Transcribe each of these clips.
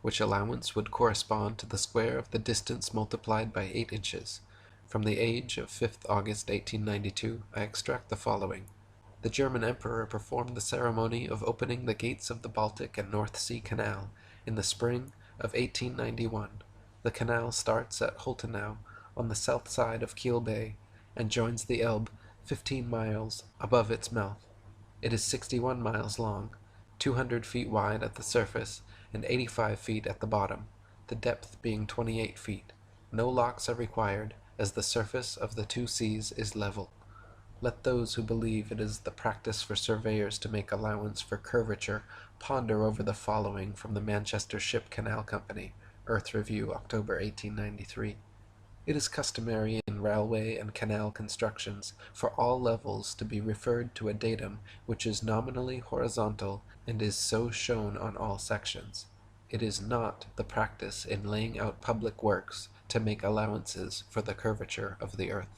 which allowance would correspond to the square of the distance multiplied by 8 inches. From the age of 5th August 1892, I extract the following. The German Emperor performed the ceremony of opening the gates of the Baltic and North Sea Canal in the spring of 1891. The canal starts at Holtenau on the south side of Kiel Bay and joins the Elbe 15 miles above its mouth. It is 61 miles long, 200 feet wide at the surface, and 85 feet at the bottom, the depth being 28 feet. No locks are required, as the surface of the two seas is level. Let those who believe it is the practice for surveyors to make allowance for curvature ponder over the following from the Manchester Ship Canal Company, Earth Review, October 1893. It is customary in railway and canal constructions for all levels to be referred to a datum which is nominally horizontal and is so shown on all sections. It is not the practice in laying out public works to make allowances for the curvature of the earth.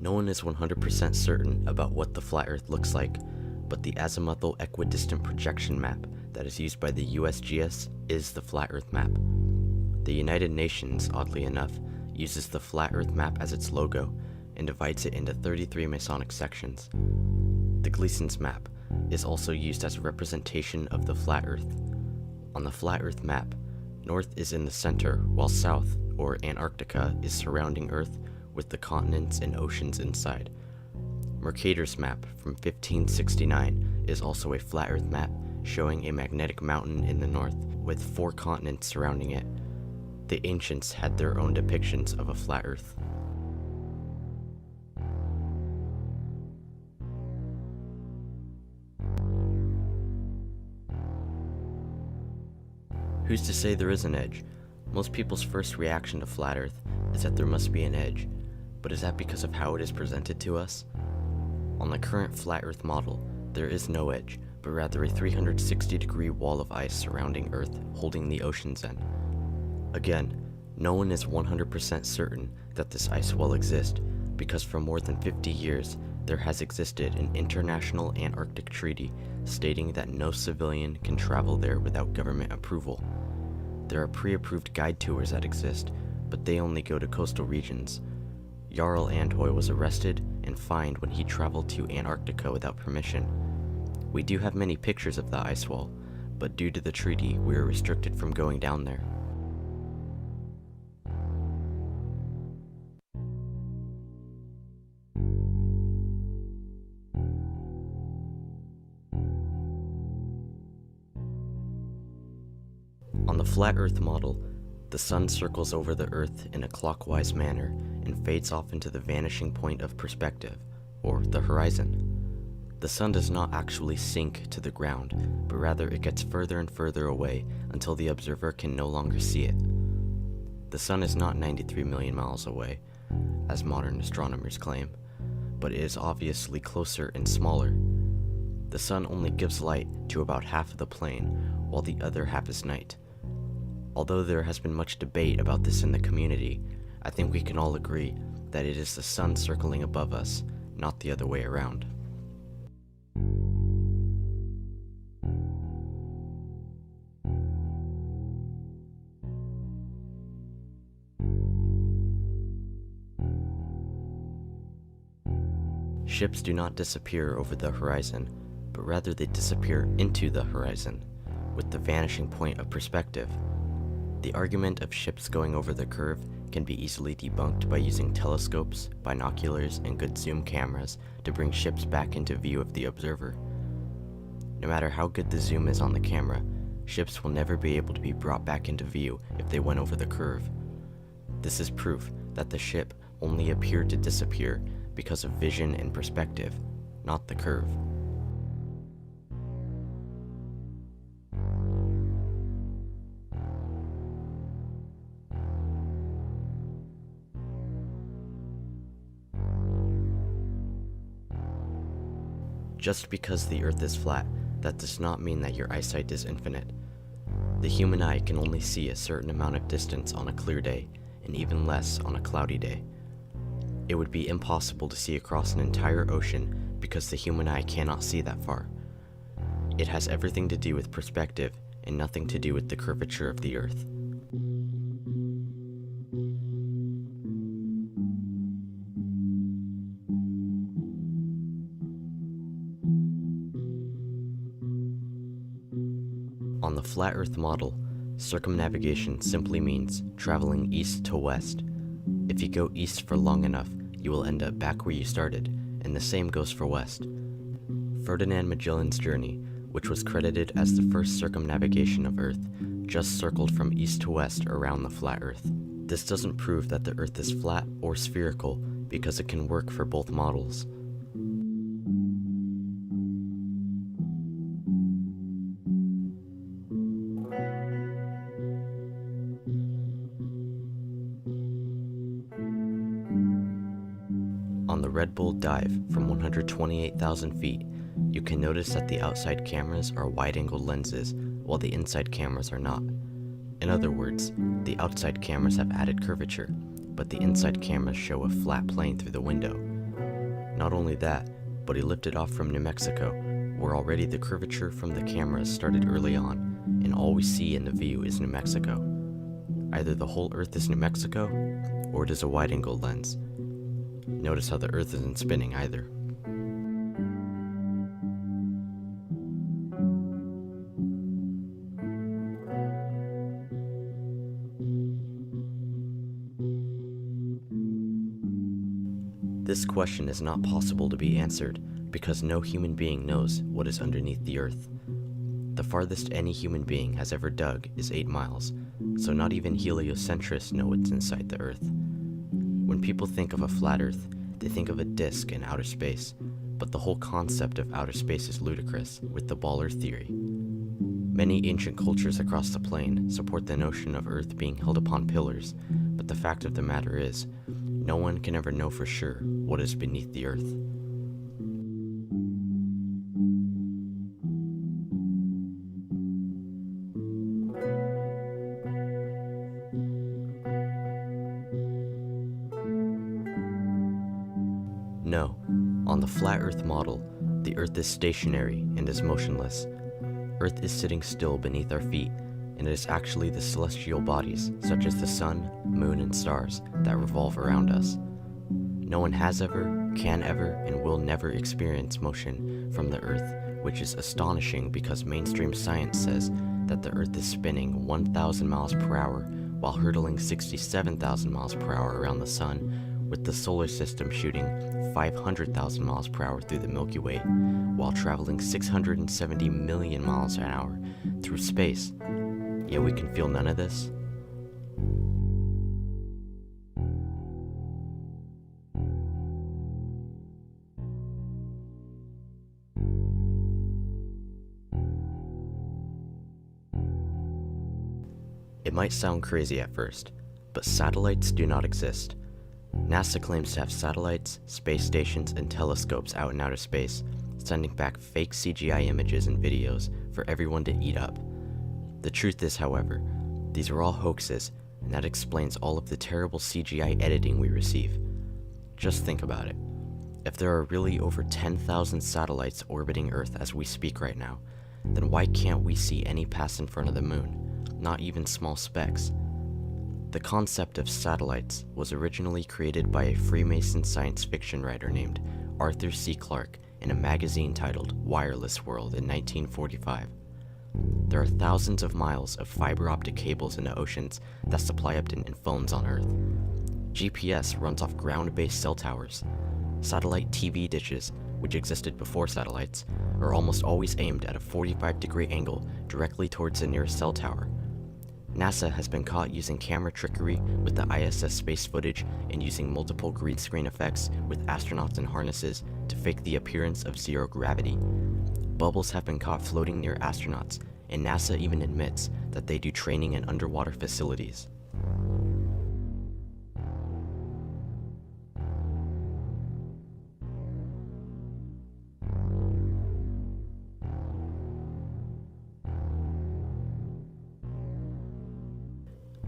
No one is 100% certain about what the flat Earth looks like, but the azimuthal equidistant projection map that is used by the USGS is the flat Earth map. The United Nations, oddly enough, uses the flat Earth map as its logo and divides it into 33 Masonic sections. The Gleason's map is also used as a representation of the flat Earth. On the flat Earth map, North is in the center, while South, or Antarctica, is surrounding Earth with the continents and oceans inside. Mercator's map from 1569 is also a flat Earth map showing a magnetic mountain in the north with 4 continents surrounding it. The ancients had their own depictions of a flat Earth. Who's to say there is an edge? Most people's first reaction to flat Earth is that there must be an edge, but is that because of how it is presented to us? On the current flat Earth model, there is no edge, but rather a 360-degree wall of ice surrounding Earth holding the oceans in. Again, no one is 100% certain that this ice wall exists, because for more than 50 years, there has existed an international Antarctic treaty stating that no civilian can travel there without government approval. There are pre-approved guide tours that exist, but they only go to coastal regions. Jarl Andhoy was arrested and fined when he traveled to Antarctica without permission. We do have many pictures of the ice wall, but due to the treaty, we are restricted from going down there. On the flat Earth model, the sun circles over the Earth in a clockwise manner and fades off into the vanishing point of perspective, or the horizon. The sun does not actually sink to the ground, but rather it gets further and further away until the observer can no longer see it. The sun is not 93 million miles away, as modern astronomers claim, but it is obviously closer and smaller. The sun only gives light to about half of the plane, while the other half is night. Although there has been much debate about this in the community, I think we can all agree that it is the sun circling above us, not the other way around. Ships do not disappear over the horizon, but rather they disappear into the horizon, with the vanishing point of perspective. The argument of ships going over the curve can be easily debunked by using telescopes, binoculars, and good zoom cameras to bring ships back into view of the observer. No matter how good the zoom is on the camera, ships will never be able to be brought back into view if they went over the curve. This is proof that the ship only appeared to disappear because of vision and perspective, not the curve. Just because the Earth is flat, that does not mean that your eyesight is infinite. The human eye can only see a certain amount of distance on a clear day, and even less on a cloudy day. It would be impossible to see across an entire ocean because the human eye cannot see that far. It has everything to do with perspective and nothing to do with the curvature of the Earth. On the flat Earth model, circumnavigation simply means traveling east to west. If you go east for long enough, you will end up back where you started, and the same goes for west. Ferdinand Magellan's journey, which was credited as the first circumnavigation of Earth, just circled from east to west around the flat Earth. This doesn't prove that the Earth is flat or spherical because it can work for both models. On the Red Bull dive from 128,000 feet, you can notice that the outside cameras are wide-angle lenses, while the inside cameras are not. In other words, the outside cameras have added curvature, but the inside cameras show a flat plane through the window. Not only that, but he lifted off from New Mexico, where already the curvature from the cameras started early on, and all we see in the view is New Mexico. Either the whole Earth is New Mexico, or it is a wide-angle lens. Notice how the Earth isn't spinning either. This question is not possible to be answered because no human being knows what is underneath the Earth. The farthest any human being has ever dug is 8 miles, so not even heliocentrists know what's inside the Earth. When people think of a flat Earth, they think of a disk in outer space, but the whole concept of outer space is ludicrous with the baller theory. Many ancient cultures across the plane support the notion of Earth being held upon pillars, but the fact of the matter is, no one can ever know for sure what is beneath the Earth. No, on the flat Earth model, the Earth is stationary and is motionless. Earth is sitting still beneath our feet, and it is actually the celestial bodies, such as the sun, moon, and stars, that revolve around us. No one has ever, can ever, and will never experience motion from the Earth, which is astonishing because mainstream science says that the Earth is spinning 1,000 miles per hour while hurtling 67,000 miles per hour around the sun, with the solar system shooting 500,000 miles per hour through the Milky Way, while traveling 670 million miles an hour through space. Yet we can feel none of this? It might sound crazy at first, but satellites do not exist. NASA claims to have satellites, space stations, and telescopes out in outer space, sending back fake CGI images and videos for everyone to eat up. The truth is, however, these are all hoaxes, and that explains all of the terrible CGI editing we receive. Just think about it. If there are really over 10,000 satellites orbiting Earth as we speak right now, then why can't we see any pass in front of the moon? Not even small specks. The concept of satellites was originally created by a Freemason science fiction writer named Arthur C. Clarke in a magazine titled Wireless World in 1945. There are thousands of miles of fiber optic cables in the oceans that supply up to phones on Earth. GPS runs off ground-based cell towers. Satellite TV dishes, which existed before satellites, are almost always aimed at a 45-degree angle directly towards the nearest cell tower. NASA has been caught using camera trickery with the ISS space footage and using multiple green screen effects with astronauts in harnesses to fake the appearance of zero gravity. Bubbles have been caught floating near astronauts, and NASA even admits that they do training in underwater facilities.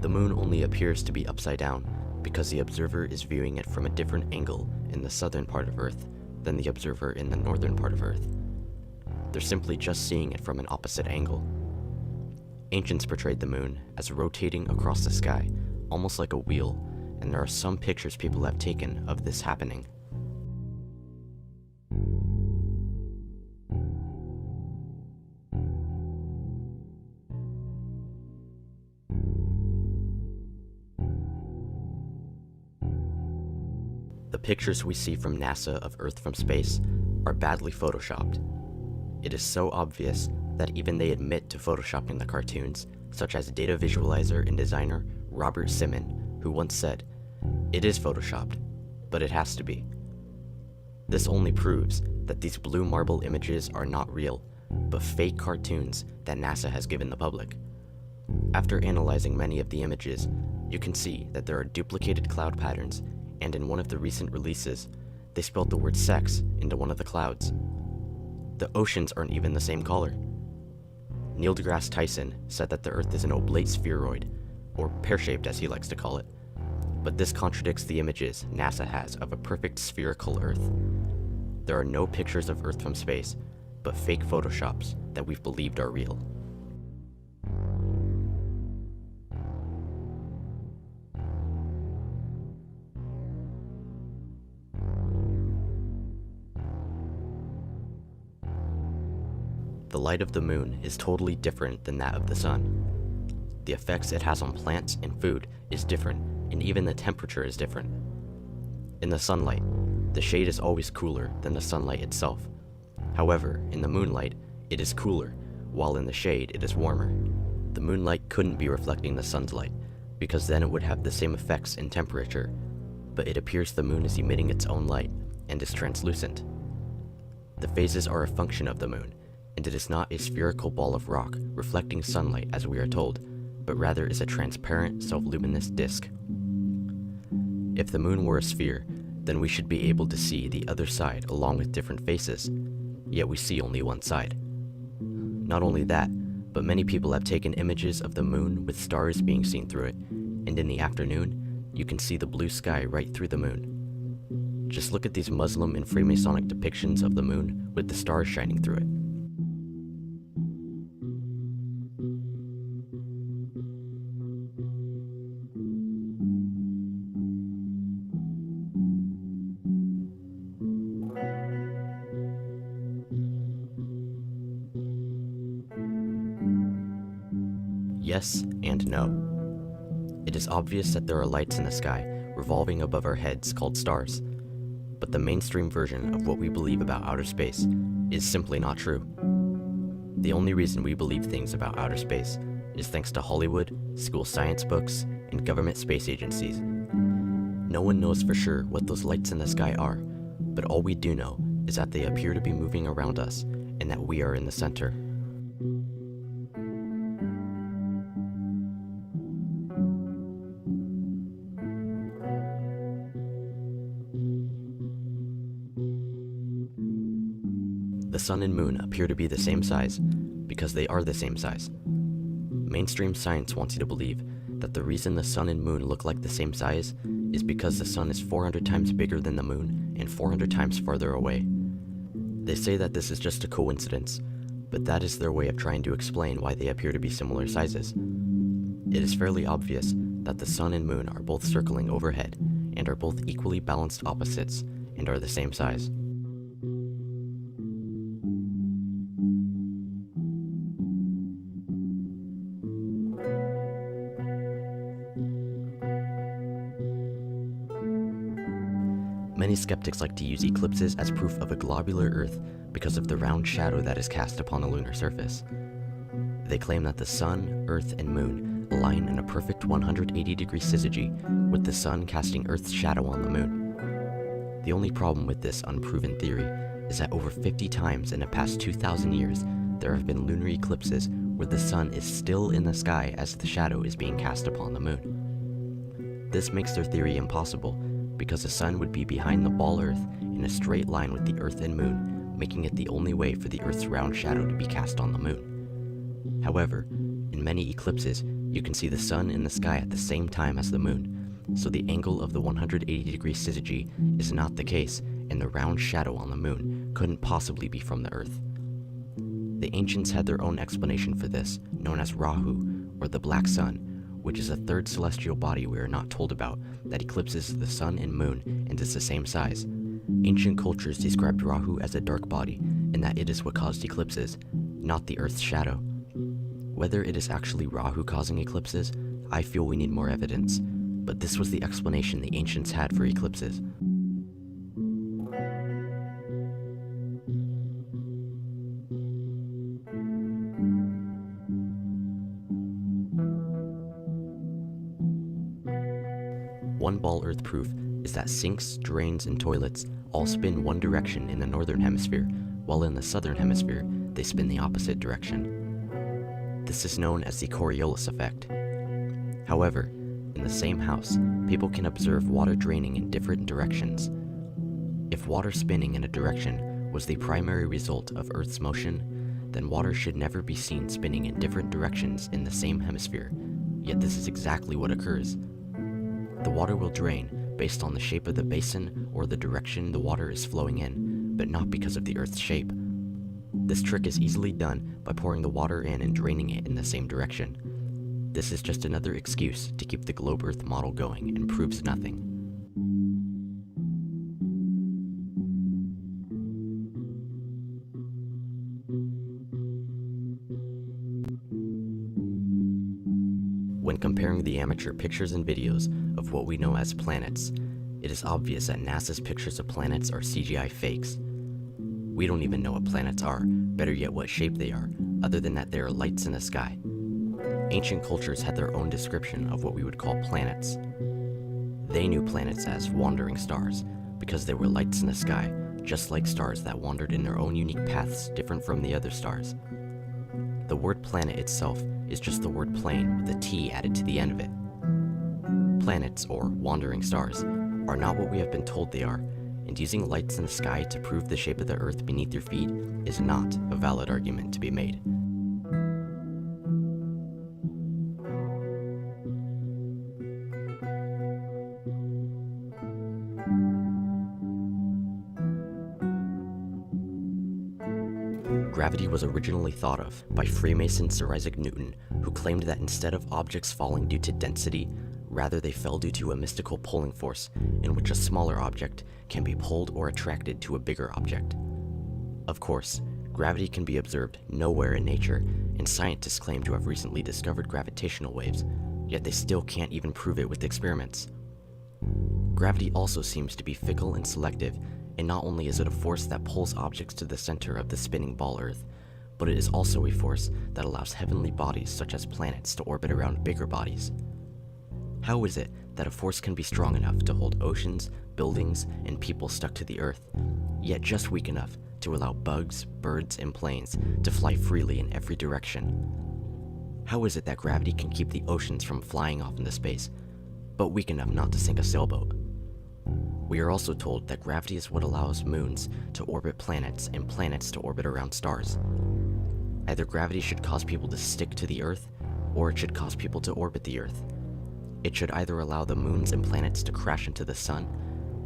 The moon only appears to be upside down because the observer is viewing it from a different angle in the southern part of Earth than the observer in the northern part of Earth. They're simply just seeing it from an opposite angle. Ancients portrayed the moon as rotating across the sky, almost like a wheel, and there are some pictures people have taken of this happening. The pictures we see from NASA of Earth from space are badly photoshopped. It is so obvious that even they admit to photoshopping the cartoons, such as data visualizer and designer Robert Simon, who once said, "It is photoshopped, but it has to be." This only proves that these blue marble images are not real, but fake cartoons that NASA has given the public. After analyzing many of the images, you can see that there are duplicated cloud patterns, and in one of the recent releases, they spelled the word sex into one of the clouds. The oceans aren't even the same color. Neil deGrasse Tyson said that the Earth is an oblate spheroid, or pear-shaped as he likes to call it, but this contradicts the images NASA has of a perfect spherical Earth. There are no pictures of Earth from space, but fake photoshops that we've believed are real. The light of the moon is totally different than that of the sun. The effects it has on plants and food is different, and even the temperature is different. In the sunlight, the shade is always cooler than the sunlight itself. However, in the moonlight, it is cooler, while in the shade it is warmer. The moonlight couldn't be reflecting the sun's light, because then it would have the same effects in temperature, but it appears the moon is emitting its own light, and is translucent. The phases are a function of the moon, and it is not a spherical ball of rock reflecting sunlight as we are told, but rather is a transparent, self-luminous disk. If the moon were a sphere, then we should be able to see the other side along with different faces, yet we see only one side. Not only that, but many people have taken images of the moon with stars being seen through it, and in the afternoon, you can see the blue sky right through the moon. Just look at these Muslim and Freemasonic depictions of the moon with the stars shining through it. Yes and no. It is obvious that there are lights in the sky revolving above our heads called stars, but the mainstream version of what we believe about outer space is simply not true. The only reason we believe things about outer space is thanks to Hollywood, school science books, and government space agencies. No one knows for sure what those lights in the sky are, but all we do know is that they appear to be moving around us and that we are in the center. The sun and moon appear to be the same size because they are the same size. Mainstream science wants you to believe that the reason the sun and moon look like the same size is because the sun is 400 times bigger than the moon and 400 times farther away. They say that this is just a coincidence, but that is their way of trying to explain why they appear to be similar sizes. It is fairly obvious that the sun and moon are both circling overhead and are both equally balanced opposites and are the same size. Many skeptics like to use eclipses as proof of a globular Earth because of the round shadow that is cast upon the lunar surface. They claim that the sun, Earth, and moon align in a perfect 180-degree syzygy, with the sun casting Earth's shadow on the moon. The only problem with this unproven theory is that over 50 times in the past 2,000 years, there have been lunar eclipses where the sun is still in the sky as the shadow is being cast upon the moon. This makes their theory impossible, because the sun would be behind the ball Earth in a straight line with the Earth and moon, making it the only way for the Earth's round shadow to be cast on the moon. However, in many eclipses, You can see the sun in the sky at the same time as the moon, so the angle of the 180-degree syzygy is not the case, and the round shadow on the moon couldn't possibly be from the Earth. The ancients had their own explanation for this, known as Rahu, or the Black Sun, which is a third celestial body we are not told about that eclipses the sun and moon and is the same size. Ancient cultures described Rahu as a dark body, and that it is what caused eclipses, not the Earth's shadow. Whether it is actually Rahu causing eclipses, I feel we need more evidence, but this was the explanation the ancients had for eclipses. One ball Earth proof is that sinks, drains, and toilets all spin one direction in the northern hemisphere, while in the southern hemisphere, they spin the opposite direction. This is known as the Coriolis effect. However, in the same house, people can observe water draining in different directions. If water spinning in a direction was the primary result of Earth's motion, then water should never be seen spinning in different directions in the same hemisphere, yet this is exactly what occurs. The water will drain based on the shape of the basin or the direction the water is flowing in, but not because of the Earth's shape. This trick is easily done by pouring the water in and draining it in the same direction. This is just another excuse to keep the globe Earth model going and proves nothing. When comparing the amateur pictures and videos of what we know as planets, it is obvious that NASA's pictures of planets are CGI fakes. We don't even know what planets are, better yet what shape they are, other than that they are lights in the sky. Ancient cultures had their own description of what we would call planets. They knew planets as wandering stars, because they were lights in the sky, just like stars that wandered in their own unique paths different from the other stars. The word planet itself is just the word plane with a T added to the end of it. Planets, or wandering stars, are not what we have been told they are, and using lights in the sky to prove the shape of the Earth beneath your feet is not a valid argument to be made. Gravity was originally thought of by Freemason Sir Isaac Newton, who claimed that instead of objects falling due to density, rather they fell due to a mystical pulling force in which a smaller object can be pulled or attracted to a bigger object. Of course, gravity can be observed nowhere in nature, and scientists claim to have recently discovered gravitational waves, yet they still can't even prove it with experiments. Gravity also seems to be fickle and selective, and not only is it a force that pulls objects to the center of the spinning ball Earth, but it is also a force that allows heavenly bodies such as planets to orbit around bigger bodies. How is it that a force can be strong enough to hold oceans, buildings, and people stuck to the Earth, yet just weak enough to allow bugs, birds, and planes to fly freely in every direction? How is it that gravity can keep the oceans from flying off into space, but weak enough not to sink a sailboat? We are also told that gravity is what allows moons to orbit planets and planets to orbit around stars. Either gravity should cause people to stick to the Earth, or it should cause people to orbit the Earth. It should either allow the moons and planets to crash into the sun,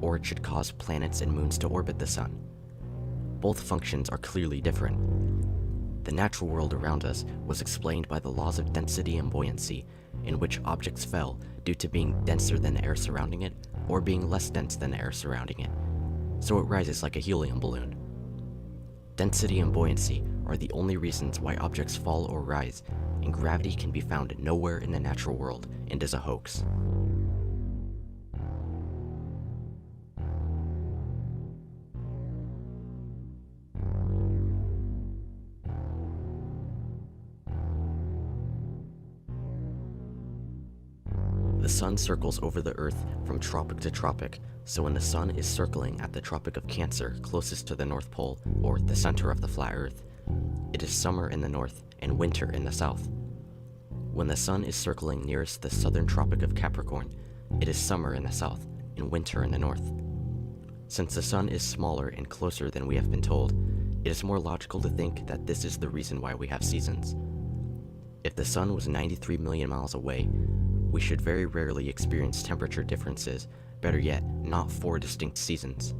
or it should cause planets and moons to orbit the sun. Both functions are clearly different. The natural world around us was explained by the laws of density and buoyancy, in which objects fell due to being denser than the air surrounding it, or being less dense than the air surrounding it, so it rises like a helium balloon. Density and buoyancy are the only reasons why objects fall or rise, and gravity can be found nowhere in the natural world and is a hoax. The sun circles over the Earth from tropic to tropic, so when the sun is circling at the Tropic of Cancer closest to the North Pole, or the center of the flat Earth, it is summer in the north and winter in the south. When the sun is circling nearest the southern Tropic of Capricorn, it is summer in the south and winter in the north. Since the sun is smaller and closer than we have been told, it is more logical to think that this is the reason why we have seasons. If the sun was 93 million miles away, we should very rarely experience temperature differences, better yet, not 4 distinct seasons.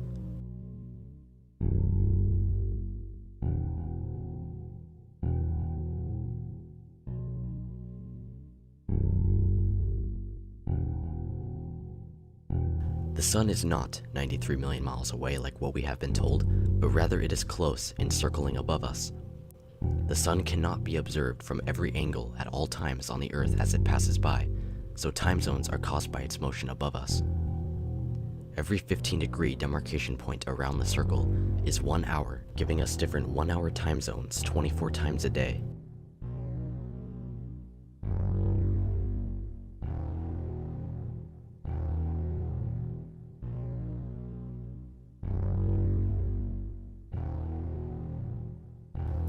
The sun is not 93 million miles away like what we have been told, but rather it is close and circling above us. The sun cannot be observed from every angle at all times on the Earth as it passes by, so time zones are caused by its motion above us. Every 15-degree demarcation point around the circle is 1 hour, giving us different 1-hour time zones 24 times a day.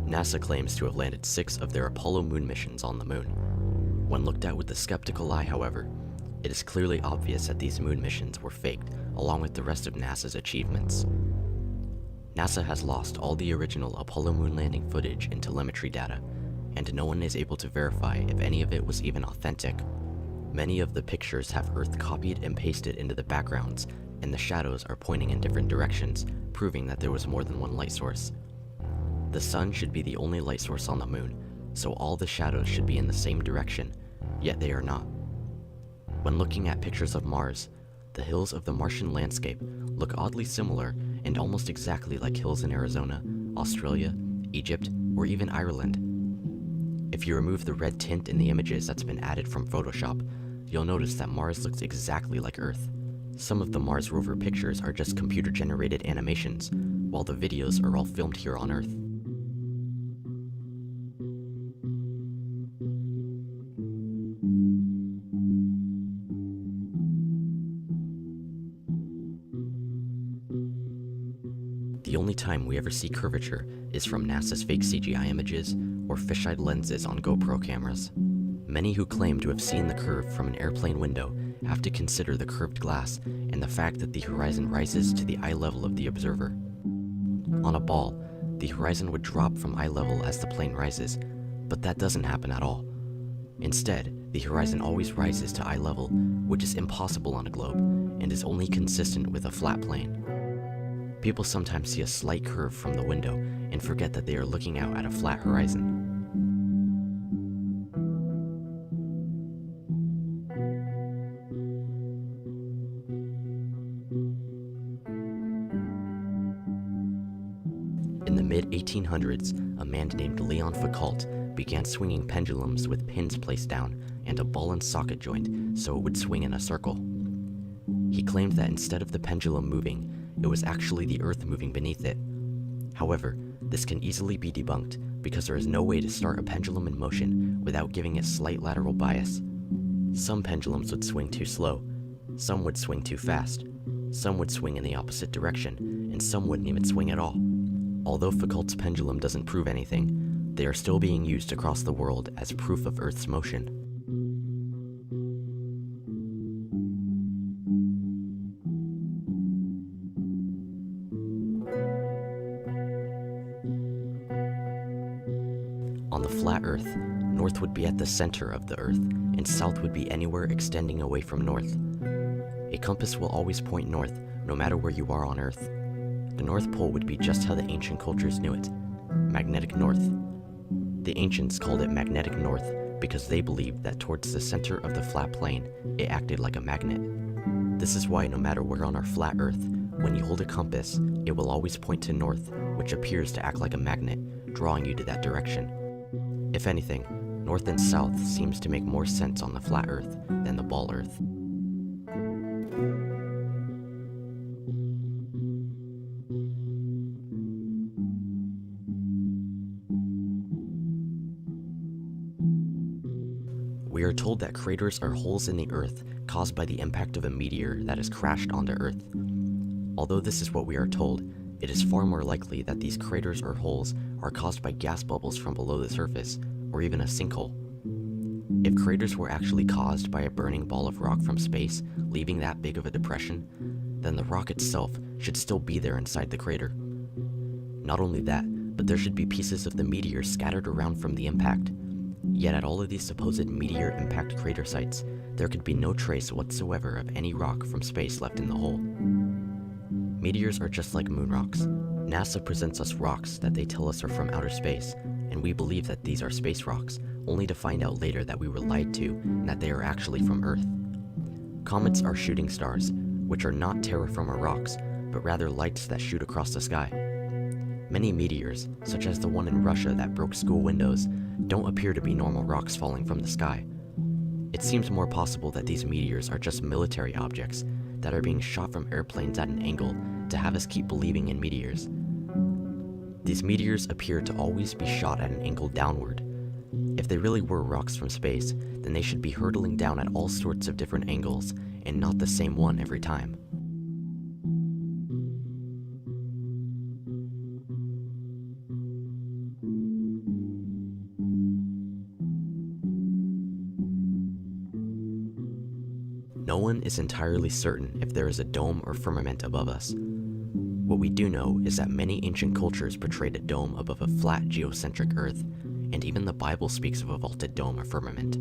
NASA claims to have landed 6 of their Apollo moon missions on the moon. When looked at with the skeptical eye, however, it is clearly obvious that these moon missions were faked, along with the rest of NASA's achievements. NASA has lost all the original Apollo moon landing footage and telemetry data, and no one is able to verify if any of it was even authentic. Many of the pictures have Earth copied and pasted into the backgrounds, and the shadows are pointing in different directions, proving that there was more than one light source. The sun should be the only light source on the moon, so all the shadows should be in the same direction, yet they are not. When looking at pictures of Mars, the hills of the Martian landscape look oddly similar and almost exactly like hills in Arizona, Australia, Egypt, or even Ireland. If you remove the red tint in the images that's been added from Photoshop, you'll notice that Mars looks exactly like Earth. Some of the Mars rover pictures are just computer-generated animations, while the videos are all filmed here on Earth. The only time we ever see curvature is from NASA's fake CGI images or fisheye lenses on GoPro cameras. Many who claim to have seen the curve from an airplane window have to consider the curved glass and the fact that the horizon rises to the eye level of the observer. On a ball, the horizon would drop from eye level as the plane rises, but that doesn't happen at all. Instead, the horizon always rises to eye level, which is impossible on a globe and is only consistent with a flat plane. People sometimes see a slight curve from the window and forget that they are looking out at a flat horizon. In the mid-1800s, a man named Leon Foucault began swinging pendulums with pins placed down and a ball and socket joint so it would swing in a circle. He claimed that instead of the pendulum moving, it was actually the Earth moving beneath it. However, this can easily be debunked because there is no way to start a pendulum in motion without giving it slight lateral bias. Some pendulums would swing too slow, some would swing too fast, some would swing in the opposite direction, and some wouldn't even swing at all. Although Foucault's pendulum doesn't prove anything, they are still being used across the world as proof of Earth's motion. On the flat Earth, north would be at the center of the Earth, and south would be anywhere extending away from north. A compass will always point north, no matter where you are on Earth. The North Pole would be just how the ancient cultures knew it, magnetic north. The ancients called it magnetic north because they believed that towards the center of the flat plane, it acted like a magnet. This is why no matter where on our flat Earth, when you hold a compass, it will always point to north, which appears to act like a magnet, drawing you to that direction. If anything, north and south seems to make more sense on the flat Earth than the ball Earth. We are told that craters are holes in the Earth caused by the impact of a meteor that has crashed onto Earth. Although this is what we are told, it is far more likely that these craters or holes are caused by gas bubbles from below the surface, or even a sinkhole. If craters were actually caused by a burning ball of rock from space, leaving that big of a depression, then the rock itself should still be there inside the crater. Not only that, but there should be pieces of the meteor scattered around from the impact. Yet at all of these supposed meteor impact crater sites, there could be no trace whatsoever of any rock from space left in the hole. Meteors are just like moon rocks. NASA presents us rocks that they tell us are from outer space, and we believe that these are space rocks, only to find out later that we were lied to and that they are actually from Earth. Comets are shooting stars, which are not terra firma rocks, but rather lights that shoot across the sky. Many meteors, such as the one in Russia that broke school windows, don't appear to be normal rocks falling from the sky. It seems more possible that these meteors are just military objects that are being shot from airplanes at an angle to have us keep believing in meteors. These meteors appear to always be shot at an angle downward. If they really were rocks from space, then they should be hurtling down at all sorts of different angles and not the same one every time. No one is entirely certain if there is a dome or firmament above us. What we do know is that many ancient cultures portrayed a dome above a flat geocentric Earth, and even the Bible speaks of a vaulted dome or firmament.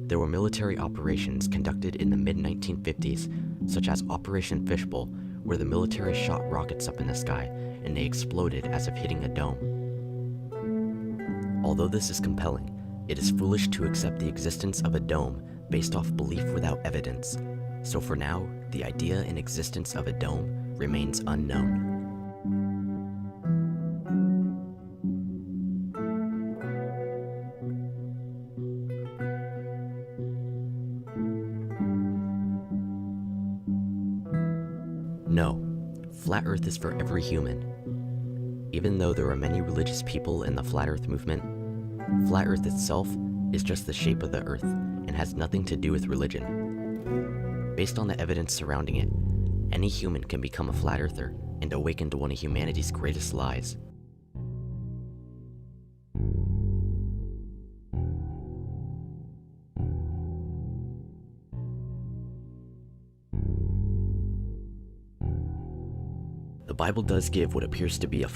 There were military operations conducted in the mid-1950s, such as Operation Fishbowl, where the military shot rockets up in the sky and they exploded as if hitting a dome. Although this is compelling, it is foolish to accept the existence of a dome based off belief without evidence. So for now, the idea and existence of a dome remains unknown. No, Flat Earth is for every human. Even though there are many religious people in the Flat Earth movement, Flat Earth itself is just the shape of the Earth and has nothing to do with religion. Based on the evidence surrounding it, any human can become a Flat Earther and awaken to one of humanity's greatest lies. The Bible does give what appears to be a